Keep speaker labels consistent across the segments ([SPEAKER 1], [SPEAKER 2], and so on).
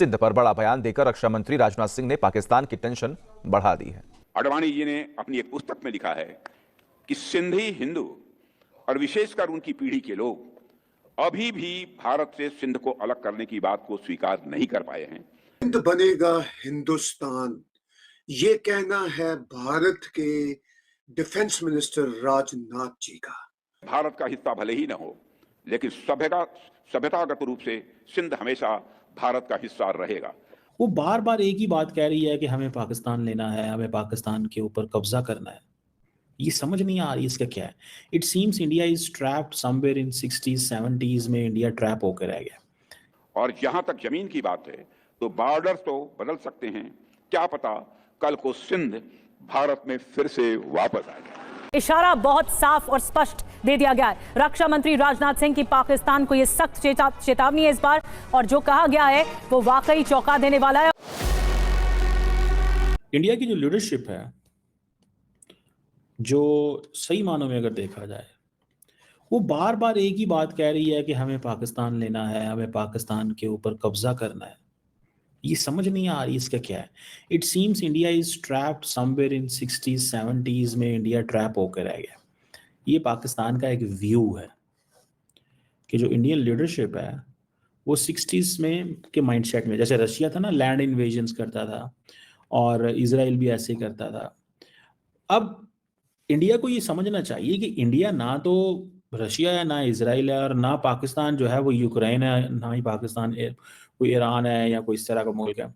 [SPEAKER 1] सिंध पर बड़ा बयान देकर रक्षा मंत्री राजनाथ सिंह ने पाकिस्तान की टेंशन बढ़ा दी है।
[SPEAKER 2] आडवाणी जी ने अपनी एक पुस्तक में लिखा है कि सिंधी हिंदू और विशेषकर उनकी पीढ़ी के लोग अभी भी भारत से सिंध को अलग करने की बात को स्वीकार नहीं कर पाए हैं।
[SPEAKER 3] सिंध बनेगा हिंदुस्तान, ये कहना है भारत के डिफेंस मिनिस्टर राजनाथ जी का।
[SPEAKER 2] भारत का हिस्सा भले ही न हो, लेकिन सभ्यतागत रूप से सिंध हमेशा भारत का हिस्सा रहेगा।
[SPEAKER 4] वो बार बार एक ही बात कह रही है कि हमें पाकिस्तान लेना है, हमें पाकिस्तान के ऊपर कब्जा करना है। ये समझ नहीं आ रही इसका क्या है। It seems India is trapped somewhere in 60s 70s में इंडिया ट्रैप होकर रह गया।
[SPEAKER 2] और जहां तक जमीन की बात है तो बॉर्डर तो बदल सकते हैं, क्या पता कल को सिंध भारत में फिर से वापस आ जाए।
[SPEAKER 5] इशारा बहुत साफ और स्पष्ट दे दिया गया है रक्षा मंत्री राजनाथ सिंह की पाकिस्तान को यह सख्त चेतावनी है इस बार, और जो कहा गया है वो वाकई चौंका देने वाला है।
[SPEAKER 4] इंडिया की जो लीडरशिप है, जो सही मानों में अगर देखा जाए, वो बार बार एक ही बात कह रही है कि हमें पाकिस्तान लेना है, हमें पाकिस्तान के ऊपर कब्जा करना है। ये समझ नहीं आ रही इसका क्या है। It seems India is trapped somewhere in 60s 70s में इंडिया ट्रैप होकर रह गया। ये पाकिस्तान का एक व्यू है कि जो इंडियन लीडरशिप है वो 60s में के माइंडसेट में, जैसे रशिया था ना, लैंड इन्वेजन्स करता था और इजराइल भी ऐसे करता था। अब इंडिया को ये समझना चाहिए कि इंडिया ना तो रशिया है, ना इजराइल है, और ना पाकिस्तान जो है वो यूक्रेन है, ना ही पाकिस्तान कोई ईरान है या कोई इस तरह का मुल्क है।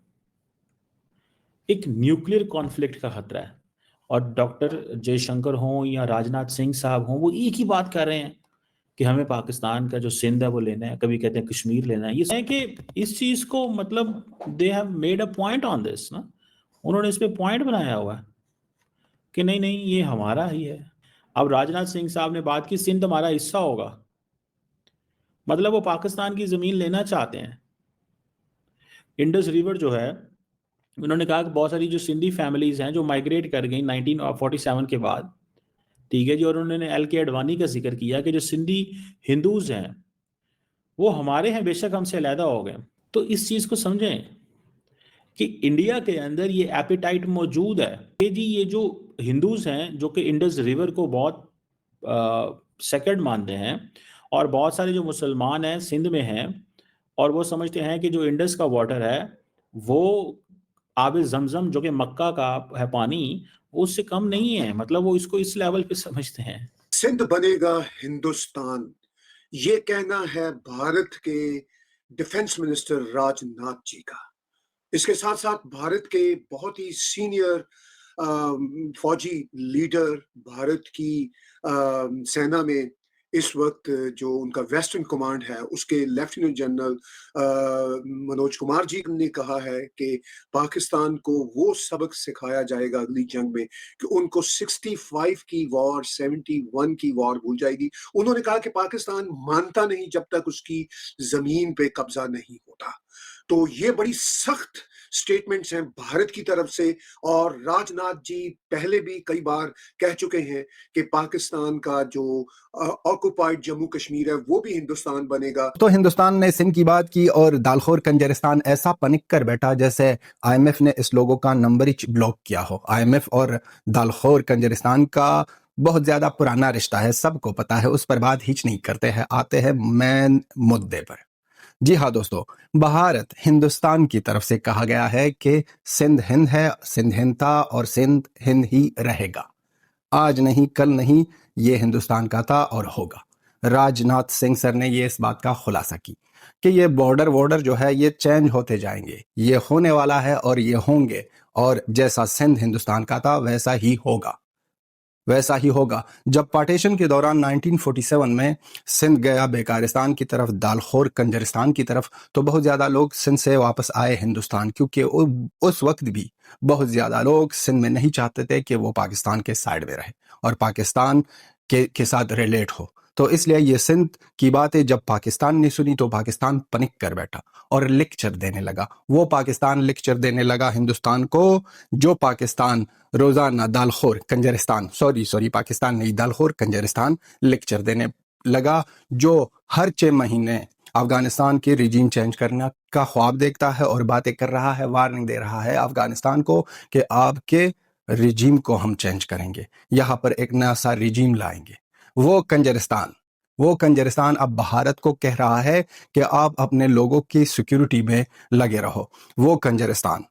[SPEAKER 4] एक न्यूक्लियर कॉन्फ्लिक्ट का खतरा है, और डॉक्टर जयशंकर हों या राजनाथ सिंह साहब हों, वो एक ही बात कर रहे हैं कि हमें पाकिस्तान का जो सिंध है वो लेना है, कभी कहते हैं कश्मीर लेना है। ये है कि इस चीज को मतलब they have made a point on this ना, उन्होंने इस पे पॉइंट बनाया हुआ है कि नहीं नहीं ये हमारा ही है। अब राजनाथ सिंह साहब ने बात की सिंध हमारा हिस्सा होगा, मतलब वो पाकिस्तान की जमीन लेना चाहते हैं। इंडस रिवर जो है, उन्होंने कहा कि बहुत सारी जो सिंधी फैमिलीज हैं जो माइग्रेट कर गई 1947 के बाद, ठीक है जी, और उन्होंने LK आडवाणी का जिक्र किया कि जो सिंधी हिंदूज हैं वो हमारे हैं, बेशक हमसे अलहदा हो गए। तो इस चीज को समझें कि इंडिया के अंदर ये एपिटाइट मौजूद है कि जी ये जो हिंदूज हैं जो कि इंडस रिवर को बहुत सेक्रेड मानते हैं, और बहुत सारे जो मुसलमान हैं सिंध में हैं, और वो समझते हैं कि जो इंडस का वाटर है वो आब जमजम जो कि मक्का का है पानी, उससे कम नहीं है। मतलब वो इसको इस लेवल पे समझते हैं।
[SPEAKER 3] सिंध बनेगा हिंदुस्तान, ये कहना है भारत के डिफेंस मिनिस्टर राजनाथ जी का। इसके साथ साथ भारत के बहुत ही सीनियर फौजी लीडर, भारत की सेना में इस वक्त जो उनका वेस्टर्न कमांड है उसके लेफ्टिनेंट जनरल मनोज कुमार जी ने कहा है कि पाकिस्तान को वो सबक सिखाया जाएगा अगली जंग में कि उनको 65 की वॉर, 71 की वॉर भूल जाएगी। उन्होंने कहा कि पाकिस्तान मानता नहीं जब तक उसकी जमीन पे कब्जा नहीं होता। तो ये बड़ी सख्त स्टेटमेंट्स हैं भारत की तरफ से, और राजनाथ जी पहले भी कई बार कह चुके हैं कि पाकिस्तान का जो ऑक्युपाइड जम्मू कश्मीर है वो भी हिंदुस्तान बनेगा।
[SPEAKER 6] तो हिंदुस्तान ने सिंध की बात की और दालखोर कंजरिस्तान ऐसा पनिक कर बैठा जैसे IMF ने इस लोगों का नंबर ही ब्लॉक किया हो। IMF और दालखोर कंजरिस्तान का बहुत ज्यादा पुराना रिश्ता है, सबको पता है, उस पर बात हिच नहीं करते हैं। आते हैं मेन मुद्दे पर। जी हाँ दोस्तों, भारत हिंदुस्तान की तरफ से कहा गया है कि सिंध हिंद है, सिंध हिंद था और सिंध हिंद ही रहेगा। आज नहीं कल नहीं, ये हिंदुस्तान का था और होगा। राजनाथ सिंह सर ने ये इस बात का खुलासा की कि ये बॉर्डर जो है ये चेंज होते जाएंगे, ये होने वाला है और ये होंगे, और जैसा सिंध हिंदुस्तान का था वैसा ही होगा, वैसा ही होगा। जब पार्टीशन के दौरान 1947 में सिंध गया बेकारिस्तान की तरफ, दालखोर कंजरिस्तान की तरफ, तो बहुत ज़्यादा लोग सिंध से वापस आए हिंदुस्तान, क्योंकि उस वक्त भी बहुत ज़्यादा लोग सिंध में नहीं चाहते थे कि वो पाकिस्तान के साइड में रहे और पाकिस्तान के साथ रिलेट हो। तो इसलिए ये सिंध की बातें जब पाकिस्तान ने सुनी तो पाकिस्तान पनिक कर बैठा और लेक्चर देने लगा। वो पाकिस्तान लेक्चर देने लगा हिंदुस्तान को, जो पाकिस्तान रोजाना दालखोर कंजरिस्तान, सॉरी पाकिस्तान नहीं, दालखोर कंजरिस्तान लेक्चर देने लगा, जो हर 6 महीने अफगानिस्तान की रिजीम चेंज करने का ख्वाब देखता है और बातें कर रहा है, वार्निंग दे रहा है अफगानिस्तान को कि आपके रिजीम को हम चेंज करेंगे, यहाँ पर एक नया सा रिजीम लाएंगे। वो कंजरिस्तान अब भारत को कह रहा है कि आप अपने लोगों की सिक्योरिटी में लगे रहो। वो कंजरिस्तान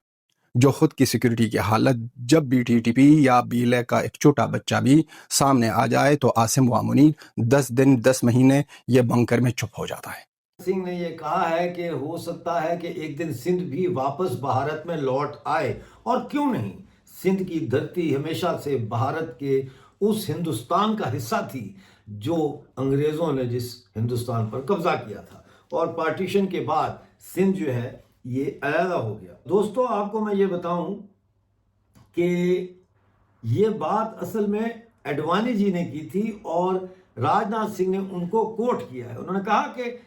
[SPEAKER 6] जो खुद की सिक्योरिटी की हालत, जब भी टीटीपी या बीएलए का एक छोटा बच्चा भी सामने आ जाए तो आसिम व मुनीर 10 दिन 10 महीने ये बंकर में चुप हो जाता है।
[SPEAKER 7] सिंह ने ये कहा है कि हो सकता है कि एक दिन सिंध भी वापस भारत में लौट आए, और क्यों नहीं। सिंध की धरती हमेशा से भारत के उस हिंदुस्तान का हिस्सा थी जो अंग्रेजों ने जिस हिंदुस्तान पर कब्जा किया था, और पार्टीशन के बाद सिंध जो है ये अलहदा हो गया। दोस्तों, आपको मैं ये बताऊं कि ये बात असल में एडवाणी जी ने की थी और राजनाथ सिंह ने उनको कोट किया है। उन्होंने कहा कि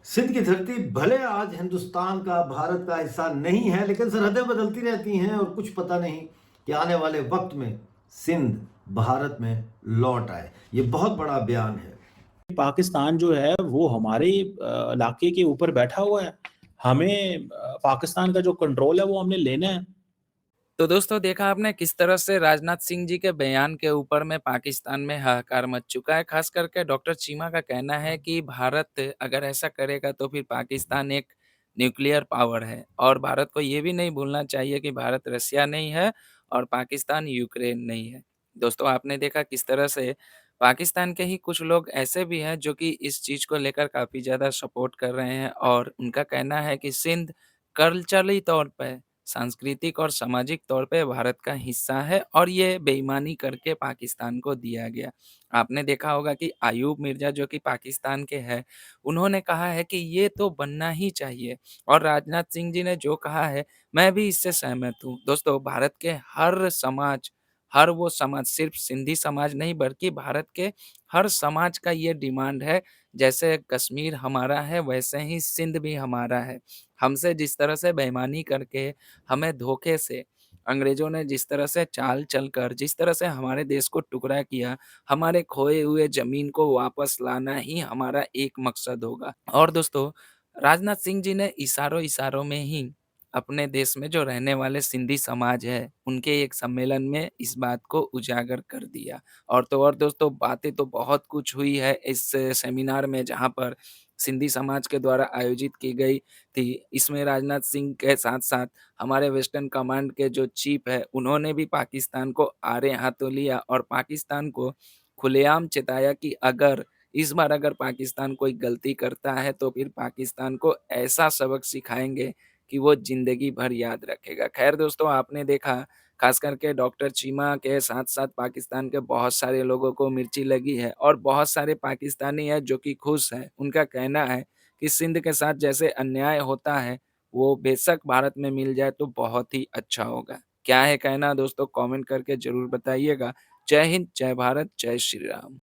[SPEAKER 7] सिंध की धरती भले आज हिंदुस्तान का, भारत का हिस्सा नहीं है, लेकिन सरहदें बदलती रहती हैं और कुछ पता नहीं कि आने वाले वक्त में सिंध भारत में लौट आए। ये बहुत बड़ा बयान है।
[SPEAKER 4] पाकिस्तान जो है वो हमारे इलाके के ऊपर बैठा हुआ है, हमें पाकिस्तान का जो कंट्रोल है वो हमने लेना है।
[SPEAKER 8] तो दोस्तों, देखा आपने किस तरह से राजनाथ सिंह जी के बयान के ऊपर में पाकिस्तान में हाहाकार मच चुका है। खास करके डॉक्टर चीमा का कहना है कि भारत अगर ऐसा करेगा तो फिर पाकिस्तान एक न्यूक्लियर पावर है, और भारत को ये भी नहीं भूलना चाहिए कि भारत रसिया नहीं है और पाकिस्तान यूक्रेन नहीं है। दोस्तों, आपने देखा किस तरह से पाकिस्तान के ही कुछ लोग ऐसे भी हैं जो कि इस चीज़ को लेकर काफ़ी ज़्यादा सपोर्ट कर रहे हैं, और उनका कहना है कि सिंध कल्चरली तौर पे, सांस्कृतिक और सामाजिक तौर पे भारत का हिस्सा है और ये बेईमानी करके पाकिस्तान को दिया गया। आपने देखा होगा कि अयूब मिर्ज़ा जो कि पाकिस्तान के हैं, उन्होंने कहा है कि ये तो बनना ही चाहिए, और राजनाथ सिंह जी ने जो कहा है, मैं भी इससे सहमत हूँ। दोस्तों, भारत के हर समाज, हर वो समाज, सिर्फ़ सिंधी समाज नहीं बल्कि भारत के हर समाज का ये डिमांड है, जैसे कश्मीर हमारा है वैसे ही सिंध भी हमारा है। हमसे जिस तरह से बेईमानी करके, हमें धोखे से, अंग्रेज़ों ने जिस तरह से चाल चलकर, जिस तरह से हमारे देश को टुकड़ा किया, हमारे खोए हुए ज़मीन को वापस लाना ही हमारा एक मकसद होगा। और दोस्तों, राजनाथ सिंह जी ने इशारों-इशारों में ही अपने देश में जो रहने वाले सिंधी समाज है, उनके एक सम्मेलन में इस बात को उजागर कर दिया। और तो और दोस्तों, बातें तो बहुत कुछ हुई है इस सेमिनार में, जहाँ पर सिंधी समाज के द्वारा आयोजित की गई थी। इसमें राजनाथ सिंह के साथ-साथ हमारे वेस्टर्न कमांड के जो चीफ है, उन्होंने भी पाकिस्तान को आड़े हाथों लिया और पाकिस्तान को खुलेआम चेताया कि इस बार अगर पाकिस्तान कोई गलती करता है, तो फिर पाकिस्तान को ऐसा सबक सिखाएँगे कि वो ज़िंदगी भर याद रखेगा। ख़ैर दोस्तों, आपने देखा ख़ास करके डॉक्टर चीमा के साथ-साथ पाकिस्तान के बहुत सारे लोगों को मिर्ची लगी है, और बहुत सारे पाकिस्तानी हैं जो कि खुश हैं। उनका कहना है कि सिंध के साथ जैसे अन्याय होता है, वो बेशक भारत में मिल जाए तो बहुत ही अच्छा होगा। क्या है कहना दोस्तों, कमेंट करके ज़रूर बताइएगा। जय हिंद, जय भारत, जय श्री राम।